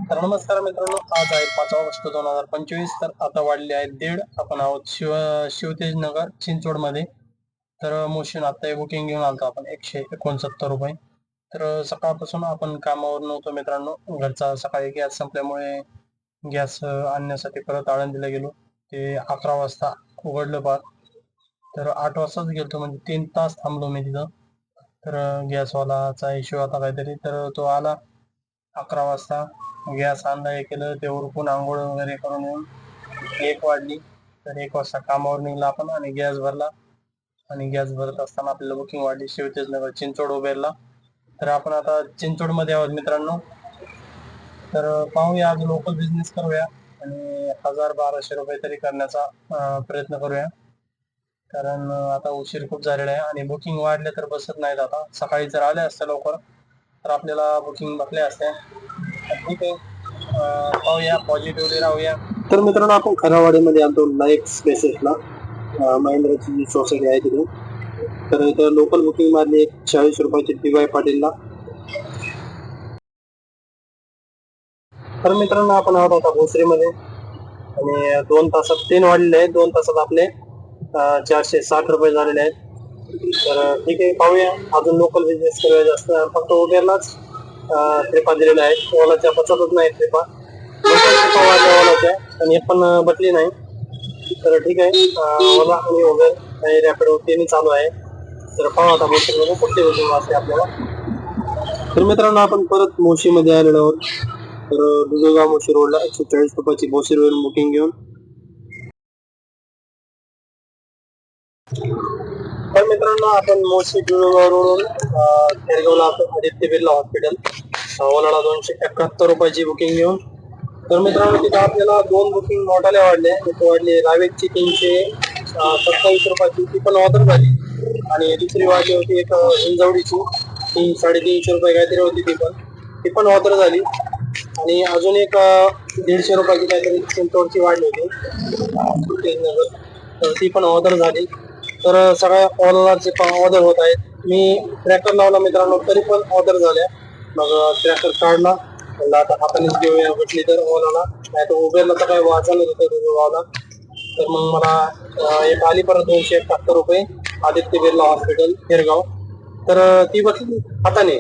तर नमस्कार मित्रांनो, आज आहे 5 ऑगस्ट 2025. तर आता वाढले आहेत 1:30. आपण आहोत शिवतेज नगर चिंचवडमध्ये. तर मोशन आता बुकिंग घेऊन आलतो आपण 169 रुपये. तर सकाळपासून आपण कामावर नव्हतो मित्रांनो. घरचा सकाळी गॅस संपल्यामुळे गॅस आणण्यासाठी परत आळंदीला गेलो. ते 11 वाजता उघडलं पार. तर 8 वाजताच गेलतो, म्हणजे 3 तास थांबलो मी तिथं. तर गॅसवालाचा इश्यू आता काहीतरी, तर तो आला 11 वाजता. गॅस आणला, हे केलं, ते उरकून आंघोळ वगैरे करून येऊन 1 वाजली. तर 1 वाजता कामावर निघला आपण आणि गॅस भरला. आणि गॅस भरत असताना आपल्याला बुकिंग वाढली शिवतेज नगर चिंचवड उबेरला. तर आपण आता चिंचवडमध्ये आहोत मित्रांनो. तर पाहूया, आज लोकल बिझनेस करूया आणि 1000-1200 रुपये तरी करण्याचा प्रयत्न करूया. कारण आता उशीर खूप झालेला आहे आणि बुकिंग वाढले तर बसत नाहीत. आता सकाळी जर आले असते लवकर तर आपल्याला बुकिंग बसल्या असत्या. ठीक आहे, पाहूया, पॉझिटिव्हली राहूया. तर मित्रांनो, आपण खरावाडीमध्ये आलतो लाईफ स्पेसेसला. महिंद्राची जी सोसायटी आहे तिथे. तर इथं लोकल बुकिंग मारली 40 रुपयाची DY पाटीलला. तर मित्रांनो, आपण आहोत आता भोसरीमध्ये आणि 2 तासात 3 वाढलेले आहेत. 2 तासात आपले 460 रुपये झालेले आहेत. तर ठीक आहे, पाहूया, अजून लोकल बिझनेस करूया जास्त. फक्त उबेरलाच ट्रिपा दिलेल्या आहेत. ओलाच्या बचतच नाही ट्रिपा. ओलाच्या आणि एक पण बसली नाही. तर ठीक आहे, ओला आणि उबेर आणि रॅपिडो तिन्ही चालू आहे. तर पाहू आता भोसरीमध्ये कुठली बुकिंग असते आपल्याला. तर मित्रांनो, आपण परत मोशीमध्ये आलेलो आहोत. तर दुधगाव मोशी रोडला 140 रुपयाची भोसरीवरून बुकिंग घेऊन. तर मित्रांनो, आपण मोशी दुधगाव रोडवरून खेरगावला आदित्य बिर्ला हॉस्पिटल, ओलाला 271 रुपयाची बुकिंग घेऊन. तर मित्रांनो, तिथं आपल्याला 2 बुकिंग मोठाल्या वाढल्या. तिथे वाढली रावेतची 327 रुपयाची, ती पण ऑर्डर झाली. आणि दुसरी वाढली होती एक हिंजवडीची, ती 350 रुपये काहीतरी होती, ती पण ऑर्डर झाली. आणि अजून एक 150 रुपयाची काहीतरी चिंचवडची वाढली होती, तर ती पण ऑर्डर झाली. तर सगळ्या ऑर्डरचे ऑर्डर होत आहेत. मी ट्रॅकर लावला मित्रांनो, तरी पण ऑर्डर झाल्या. मग ट्रॅकर काढला, म्हणलं आता हातानेच घेऊया, भेटली तर ओलाला, नाही तर उबेरला तर काही वाचायला होतं दुधगावला. तर मग मला एक आली परत 271 रुपये आदित्य बिर्ला हॉस्पिटल खेरगाव. तर ती बसली हाताने.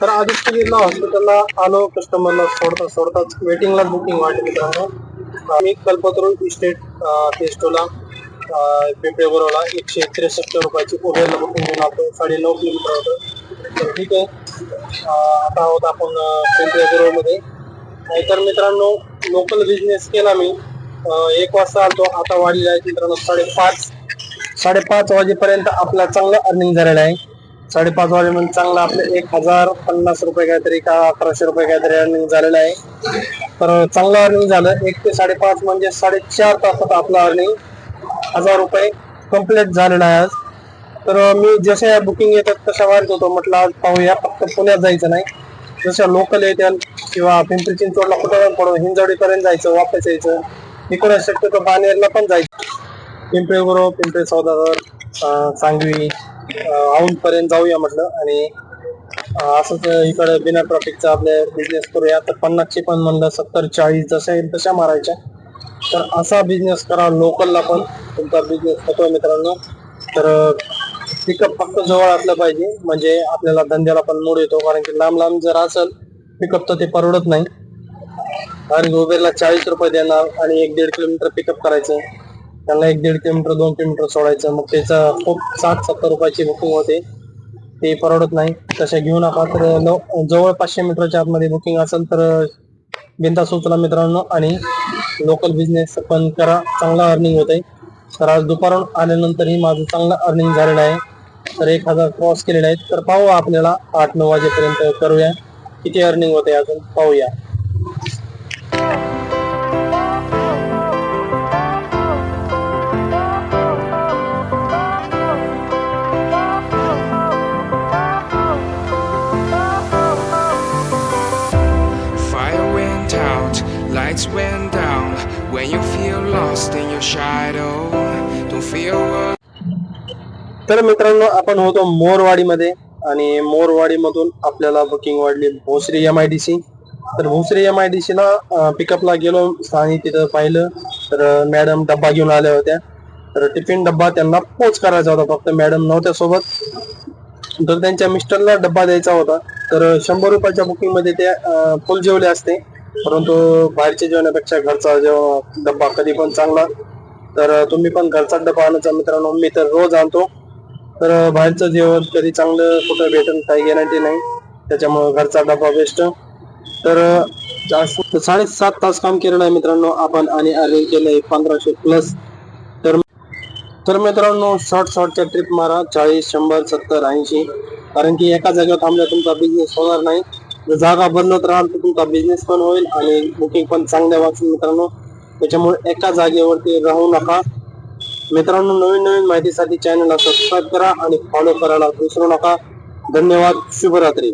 तर आदित्य बिर्ला हॉस्पिटलला आलो, कस्टमरला सोडताच वेटिंगला बुकिंग वाढली मित्रांनो. मी कल्पतरू इस्टेट टेस्टोला पिंपळे बोरवला 163 रुपयाची उबेरला बुकिंग घेऊन आलो. 9.5 किलोमीटर होतं. तर ठीक आहे, आता आहोत आपण पिंपळे बोरवमध्ये. नाहीतर मित्रांनो, लोकल बिझनेस केला मी 1 वाजता आलतो. आता वाढलेला आहे मित्रांनो 5:30 वाजेपर्यंत आपला चांगला अर्निंग झालेला आहे. 5:30 वाजेपर्यंत चांगला आपले 1050 रुपये काहीतरी का 1100 रुपये काहीतरी अर्निंग झालेलं आहे. तर चांगलं अर्निंग झालं. 1 ते 5:30 म्हणजे 4.5 तासात आपलं अर्निंग 1000 रुपये कम्प्लीट झालेला आहे आज. तर मी जशा बुकिंग येतात तशा वाढत होतो. म्हटलं आज पाहूया, फक्त पुण्यात जायचं नाही, जशा लोकल येत्या किंवा पिंपरी चिंचवडला कुठं पडून हिंजवडीपर्यंत जायचं, वापस यायचं. इकडे शक्यतो बाणेरला पण जायचं. पिंपळे गुरव, पिंपळे सौदागर, सांगवी, औंधपर्यंत जाऊया म्हटलं. आणि असंच इकडे बिना ट्रॅफिकचा आपले बिझनेस करूया. तर 50ची पण म्हणलं 70-40 जशा येईल तशा मारायच्या. तर असा बिझनेस करा लोकलला पण, तुमचा बिझनेस होतो मित्रांनो. तर पिकअप फक्त जवळ असलं पाहिजे, म्हणजे आपल्याला धंद्याला पण मूड येतो. कारण की लांब लांब जर असेल पिकअप तर ते परवडत नाही. आणि उबेरला 40 रुपये देणार आणि 1-1.5 किलोमीटर पिकअप करायचं, त्यांना 1-1.5 किलोमीटर 2 किलोमीटर सोडायचं. मग त्याचं खूप 60-70 रुपयाची बुकिंग होते, ते परवडत नाही. तशा घेऊ नका. तर जवळ 500 मीटरच्या आतमध्ये बुकिंग असेल तर बिनधास्त उचला मित्रांनो, आणि लोकल बिझनेस पण करा, चांगला अर्निंग होत आहे. तर आज दुपारून आल्यानंतरही माझं चांगलं अर्निंग झालेलं आहे. तर 1000 क्रॉस केलेले आहेत. तर पाहू, आपल्याला 8-9 वाजेपर्यंत करूया, किती अर्निंग होते अजून पाहूया. Fire went out, lights went down. When you feel lost in your shadow, don't fear what. तर मित्रांनो, आपण होतो मोरवाडीमध्ये आणि मोरवाडीमधून आपल्याला बुकिंग वाढली भोसरी MIDC. तर भोसरी MIDC ला पिकअपला गेलो आणि तिथं पाहिलं तर मॅडम डब्बा घेऊन आल्या होत्या. तर टिफिन डब्बा त्यांना पोच करायचा होता, फक्त मॅडम नव्हत्या सोबत. तर त्यांच्या मिस्टरला डब्बा द्यायचा होता. तर 100 रुपयाच्या बुकिंग मध्ये ते फुल जेवले असते, परंतु बाहेरच्या जेवणापेक्षा घरचा डब्बा कधी पण चांगला. तर तुम्ही पण घरचा डब्बा आणायचा मित्रांनो. मी तर रोज आणतो. तर बाहेरचं जेवण कधी चांगलं कुठं भेटेल काही गॅरंटी नाही, त्याच्यामुळे घरचा डब्बा बेस्ट. तर 7.5 तास काम केलेलं आहे मित्रांनो आपण आणि अर्निंग केलंय 1500 प्लस. तर मित्रांनो शॉर्टच्या ट्रिप मारा 40, 100, 70, 80, कारण की एका जागेवर थांबल्या तुमचा बिझनेस होणार नाही. जर जागा बदलत राहाल तर तुमचा बिझनेस पण होईल आणि बुकिंग पण चांगल्या वाचून मित्रांनो. त्याच्यामुळे एका जागेवरती राहू नका मित्रांनो. नवीन माहितीसाठी चॅनलला सबस्क्राईब करा आणि फॉलो करायला विसरू नका. धन्यवाद. शुभरात्री.